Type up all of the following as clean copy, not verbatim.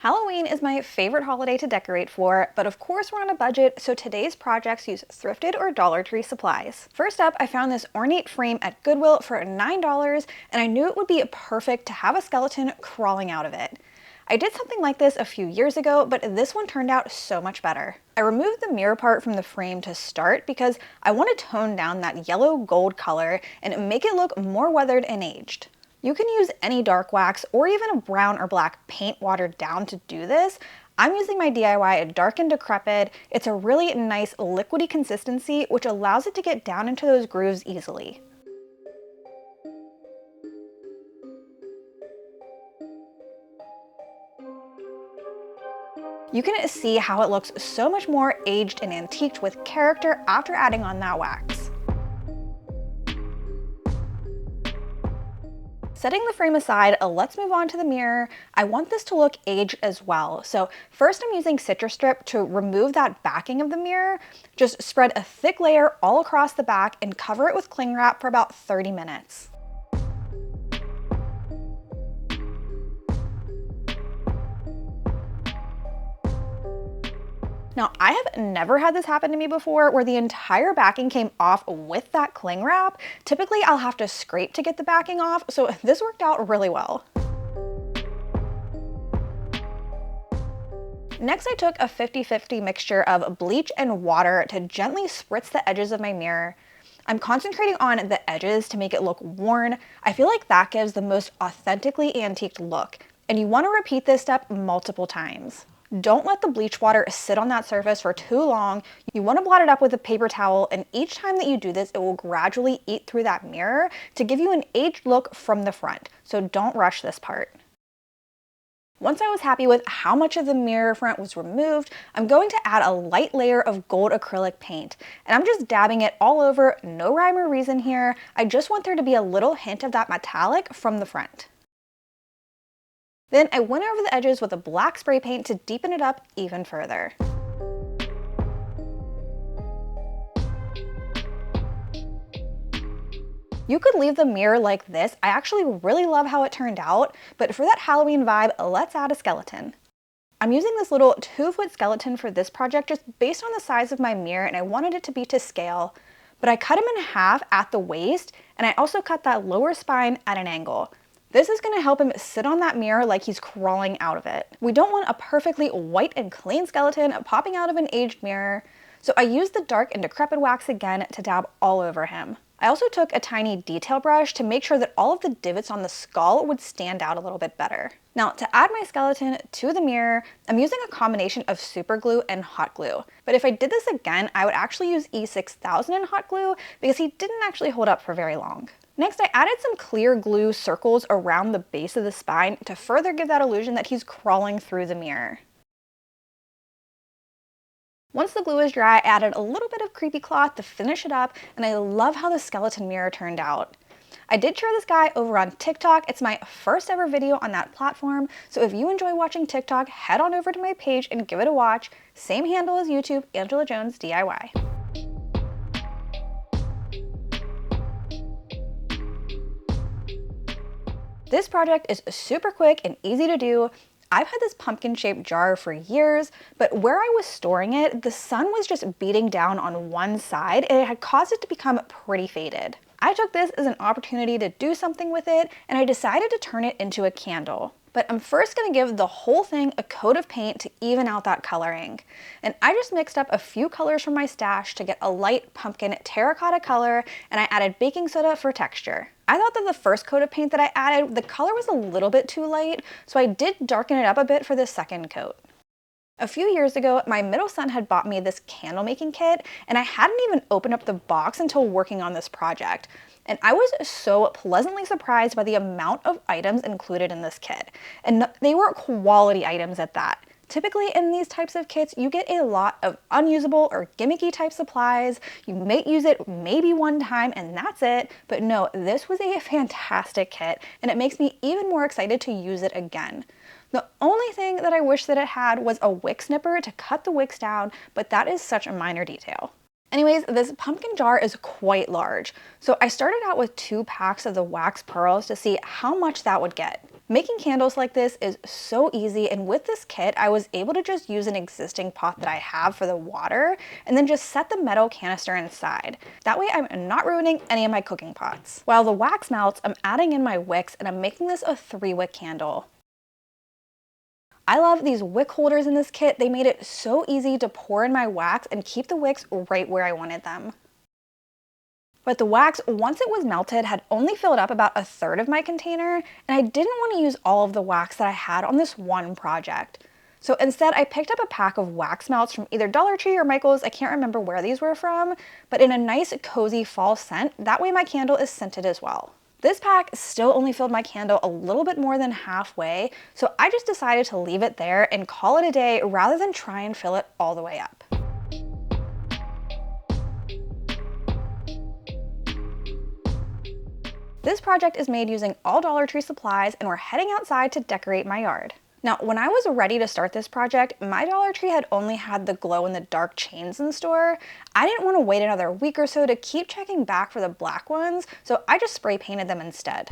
Halloween is my favorite holiday to decorate for, but of course we're on a budget, so today's projects use thrifted or Dollar Tree supplies. First up, I found this ornate frame at Goodwill for $9, and I knew it would be perfect to have a skeleton crawling out of it. I did something like this a few years ago, but this one turned out so much better. I removed the mirror part from the frame to start because I want to tone down that yellow gold color and make it look more weathered and aged. You can use any dark wax or even a brown or black paint watered down to do this. I'm using my DIY Dark and Decrepit. It's a really nice liquidy consistency which allows it to get down into those grooves easily. You can see how it looks so much more aged and antiqued with character after adding on that wax. Setting the frame aside, let's move on to the mirror. I want this to look aged as well. So first I'm using citrus strip to remove that backing of the mirror. Just spread a thick layer all across the back and cover it with cling wrap for about 30 minutes. Now, I have never had this happen to me before where the entire backing came off with that cling wrap. Typically, I'll have to scrape to get the backing off, so this worked out really well. Next, I took a 50-50 mixture of bleach and water to gently spritz the edges of my mirror. I'm concentrating on the edges to make it look worn. I feel like that gives the most authentically antiqued look, and you want to repeat this step multiple times. Don't let the bleach water sit on that surface for too long. You want to blot it up with a paper towel, and each time that you do this, it will gradually eat through that mirror to give you an aged look from the front, so don't rush this part. Once I was happy with how much of the mirror front was removed, I'm going to add a light layer of gold acrylic paint, and I'm just dabbing it all over, no rhyme or reason here. I just want there to be a little hint of that metallic from the front. Then I went over the edges with a black spray paint to deepen it up even further. You could leave the mirror like this. I actually really love how it turned out, but for that Halloween vibe, let's add a skeleton. I'm using this little 2-foot skeleton for this project just based on the size of my mirror, and I wanted it to be to scale. But I cut him in half at the waist, and I also cut that lower spine at an angle. This is going to help him sit on that mirror like he's crawling out of it. We don't want a perfectly white and clean skeleton popping out of an aged mirror, so I used the Dark and Decrepit wax again to dab all over him. I also took a tiny detail brush to make sure that all of the divots on the skull would stand out a little bit better. Now, to add my skeleton to the mirror, I'm using a combination of super glue and hot glue. But if I did this again, I would actually use E6000 in hot glue because he didn't actually hold up for very long. Next, I added some clear glue circles around the base of the spine to further give that illusion that he's crawling through the mirror. Once the glue is dry, I added a little bit of creepy cloth to finish it up, and I love how the skeleton mirror turned out. I did share this guy over on TikTok. It's my first ever video on that platform, so if you enjoy watching TikTok, head on over to my page and give it a watch. Same handle as YouTube, Angela Jones DIY. This project is super quick and easy to do. I've had this pumpkin-shaped jar for years, but where I was storing it, the sun was just beating down on one side and it had caused it to become pretty faded. I took this as an opportunity to do something with it, and I decided to turn it into a candle. But I'm first going to give the whole thing a coat of paint to even out that coloring. And I just mixed up a few colors from my stash to get a light pumpkin terracotta color, and I added baking soda for texture. I thought that the first coat of paint that I added, the color was a little bit too light, so I did darken it up a bit for the second coat. A few years ago, my middle son had bought me this candle making kit, and I hadn't even opened up the box until working on this project. And I was so pleasantly surprised by the amount of items included in this kit. And they were quality items at that. Typically in these types of kits, you get a lot of unusable or gimmicky type supplies. You may use it maybe one time and that's it. But no, this was a fantastic kit, and it makes me even more excited to use it again. The only thing that I wish that it had was a wick snipper to cut the wicks down, but that is such a minor detail. Anyways, this pumpkin jar is quite large, so I started out with 2 packs of the wax pearls to see how much that would get. Making candles like this is so easy, and with this kit, I was able to just use an existing pot that I have for the water and then just set the metal canister inside. That way I'm not ruining any of my cooking pots. While the wax melts, I'm adding in my wicks and I'm making this a 3-wick candle. I love these wick holders in this kit. They made it so easy to pour in my wax and keep the wicks right where I wanted them. But the wax, once it was melted, had only filled up about 1/3 of my container, and I didn't want to use all of the wax that I had on this one project. So instead, I picked up a pack of wax melts from either Dollar Tree or Michael's. I can't remember where these were from, but in a nice, cozy fall scent. That way my candle is scented as well. This pack still only filled my candle a little bit more than halfway, so I just decided to leave it there and call it a day rather than try and fill it all the way up. This project is made using all Dollar Tree supplies, and we're heading outside to decorate my yard. Now, when I was ready to start this project, my Dollar Tree had only had the glow-in-the-dark chains in store. I didn't want to wait another week or so to keep checking back for the black ones, so I just spray painted them instead.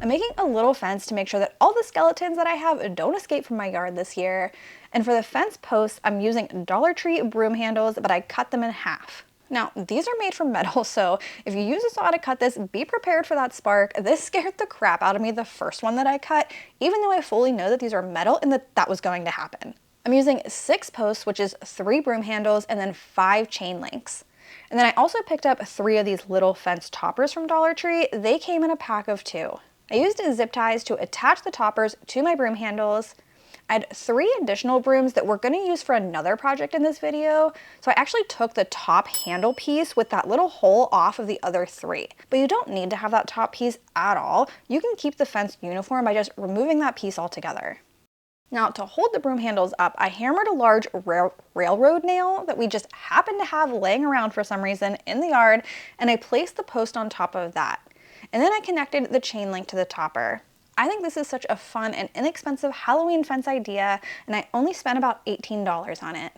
I'm making a little fence to make sure that all the skeletons that I have don't escape from my yard this year. And for the fence posts, I'm using Dollar Tree broom handles, but I cut them in half. Now, these are made from metal, so if you use a saw to cut this, be prepared for that spark. This scared the crap out of me the first one that I cut, even though I fully know that these are metal and that was going to happen. I'm using 6 posts, which is 3 broom handles, and then 5 chain links. And then I also picked up 3 of these little fence toppers from Dollar Tree. They came in a pack of 2. I used zip ties to attach the toppers to my broom handles. I had 3 additional brooms that we're going to use for another project in this video, so I actually took the top handle piece with that little hole off of the other 3. But you don't need to have that top piece at all. You can keep the fence uniform by just removing that piece altogether. Now, to hold the broom handles up, I hammered a large railroad nail that we just happened to have laying around for some reason in the yard, and I placed the post on top of that. And then I connected the chain link to the topper. I think this is such a fun and inexpensive Halloween fence idea, and I only spent about $18 on it.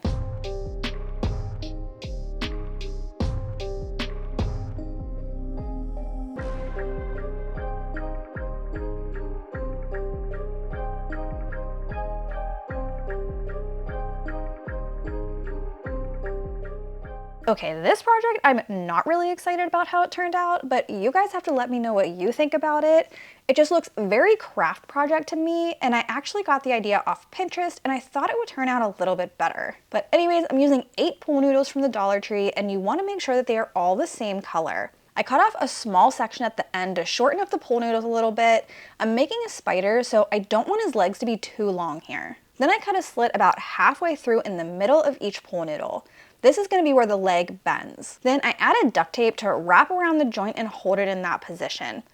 Okay, this project, I'm not really excited about how it turned out, but you guys have to let me know what you think about it. It just looks very craft project to me, and I actually got the idea off Pinterest, and I thought it would turn out a little bit better. But anyways, I'm using 8 pool noodles from the Dollar Tree, and you want to make sure that they are all the same color. I cut off a small section at the end to shorten up the pool noodles a little bit. I'm making a spider, so I don't want his legs to be too long here. Then I cut a slit about halfway through in the middle of each pool noodle. This is going to be where the leg bends. Then I added duct tape to wrap around the joint and hold it in that position.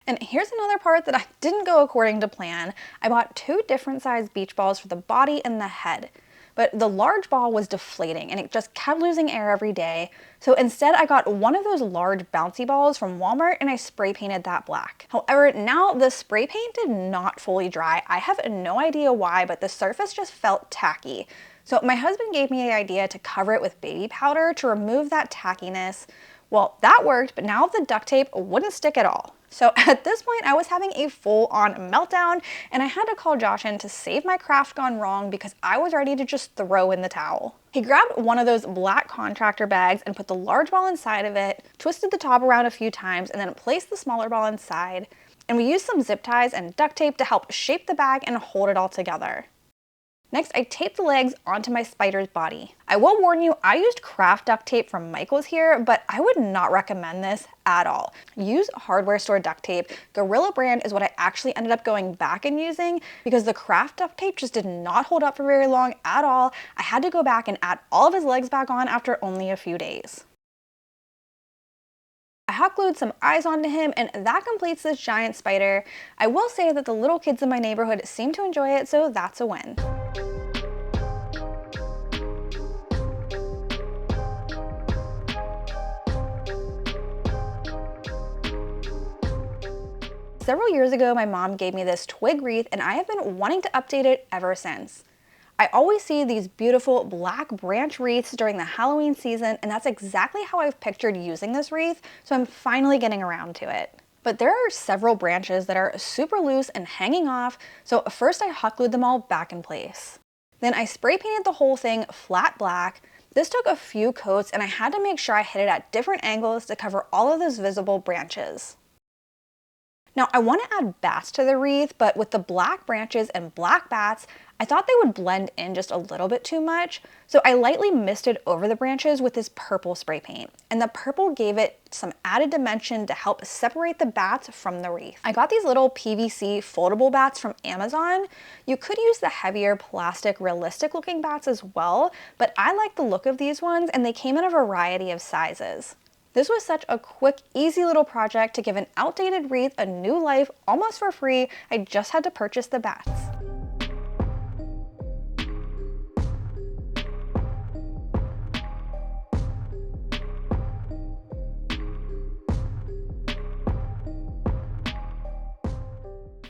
And here's another part that didn't go according to plan. I bought 2 different size beach balls for the body and the head. But the large ball was deflating and it just kept losing air every day. So instead I got one of those large bouncy balls from Walmart and I spray painted that black. However, now the spray paint did not fully dry. I have no idea why, but the surface just felt tacky. So my husband gave me the idea to cover it with baby powder to remove that tackiness. Well, that worked, but now the duct tape wouldn't stick at all. So at this point, I was having a full-on meltdown, and I had to call Josh in to save my craft gone wrong because I was ready to just throw in the towel. He grabbed one of those black contractor bags and put the large ball inside of it, twisted the top around a few times, and then placed the smaller ball inside. And we used some zip ties and duct tape to help shape the bag and hold it all together. Next, I taped the legs onto my spider's body. I will warn you, I used craft duct tape from Michael's here, but I would not recommend this at all. Use hardware store duct tape. Gorilla brand is what I actually ended up going back and using because the craft duct tape just did not hold up for very long at all. I had to go back and add all of his legs back on after only a few days. I hot glued some eyes onto him, and that completes this giant spider. I will say that the little kids in my neighborhood seem to enjoy it, so that's a win. Several years ago, my mom gave me this twig wreath, and I have been wanting to update it ever since. I always see these beautiful black branch wreaths during the Halloween season, and that's exactly how I've pictured using this wreath, so I'm finally getting around to it. But there are several branches that are super loose and hanging off, so first I hot glued them all back in place. Then I spray painted the whole thing flat black. This took a few coats and I had to make sure I hit it at different angles to cover all of those visible branches. Now I want to add bats to the wreath, but with the black branches and black bats, I thought they would blend in just a little bit too much, so I lightly misted over the branches with this purple spray paint. And the purple gave it some added dimension to help separate the bats from the wreath. I got these little PVC foldable bats from Amazon. You could use the heavier plastic realistic looking bats as well, but I like the look of these ones and they came in a variety of sizes. This was such a quick, easy little project to give an outdated wreath a new life almost for free. I just had to purchase the bats.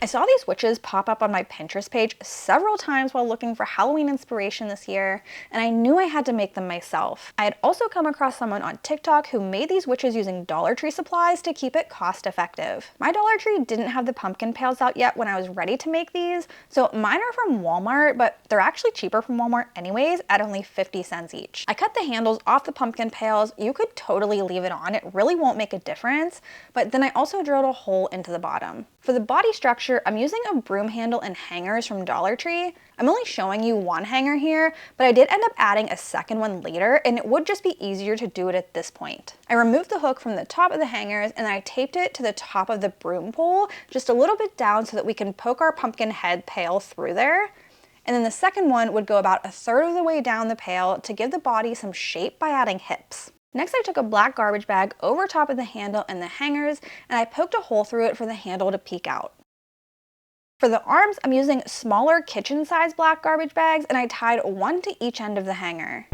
I saw these witches pop up on my Pinterest page several times while looking for Halloween inspiration this year, and I knew I had to make them myself. I had also come across someone on TikTok who made these witches using Dollar Tree supplies to keep it cost effective. My Dollar Tree didn't have the pumpkin pails out yet when I was ready to make these, so mine are from Walmart, but they're actually cheaper from Walmart anyways at only 50 cents each. I cut the handles off the pumpkin pails. You could totally leave it on, it really won't make a difference, but then I also drilled a hole into the bottom. For the body structure, I'm using a broom handle and hangers from Dollar Tree. I'm only showing you one hanger here, but I did end up adding a second one later, and it would just be easier to do it at this point. I removed the hook from the top of the hangers and then I taped it to the top of the broom pole, just a little bit down so that we can poke our pumpkin head pail through there. And then the second one would go about a third of the way down the pail to give the body some shape by adding hips. Next, I took a black garbage bag over top of the handle and the hangers, and I poked a hole through it for the handle to peek out. For the arms, I'm using smaller kitchen-sized black garbage bags, and I tied one to each end of the hanger.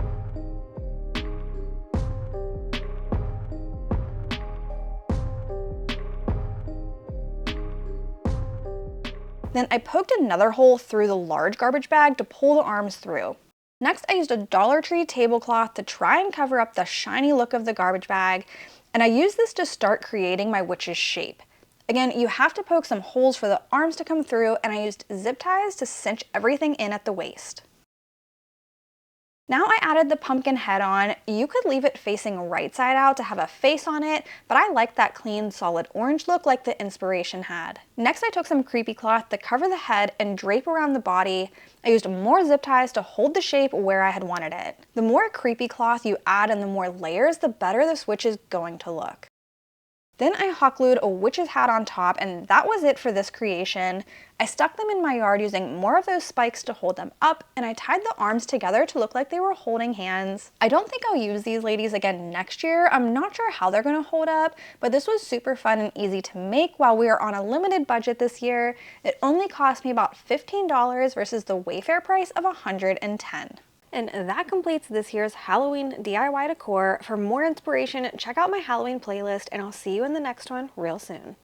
Then I poked another hole through the large garbage bag to pull the arms through. Next, I used a Dollar Tree tablecloth to try and cover up the shiny look of the garbage bag, and I used this to start creating my witch's shape. Again, you have to poke some holes for the arms to come through, and I used zip ties to cinch everything in at the waist. Now I added the pumpkin head on. You could leave it facing right side out to have a face on it, but I like that clean, solid orange look like the inspiration had. Next, I took some creepy cloth to cover the head and drape around the body. I used more zip ties to hold the shape where I had wanted it. The more creepy cloth you add and the more layers, the better this witch is going to look. Then I hot glued a witch's hat on top, and that was it for this creation. I stuck them in my yard using more of those spikes to hold them up, and I tied the arms together to look like they were holding hands. I don't think I'll use these ladies again next year. I'm not sure how they're gonna hold up, but this was super fun and easy to make while we are on a limited budget this year. It only cost me about $15 versus the Wayfair price of $110. And that completes this year's Halloween DIY decor. For more inspiration, check out my Halloween playlist, and I'll see you in the next one real soon.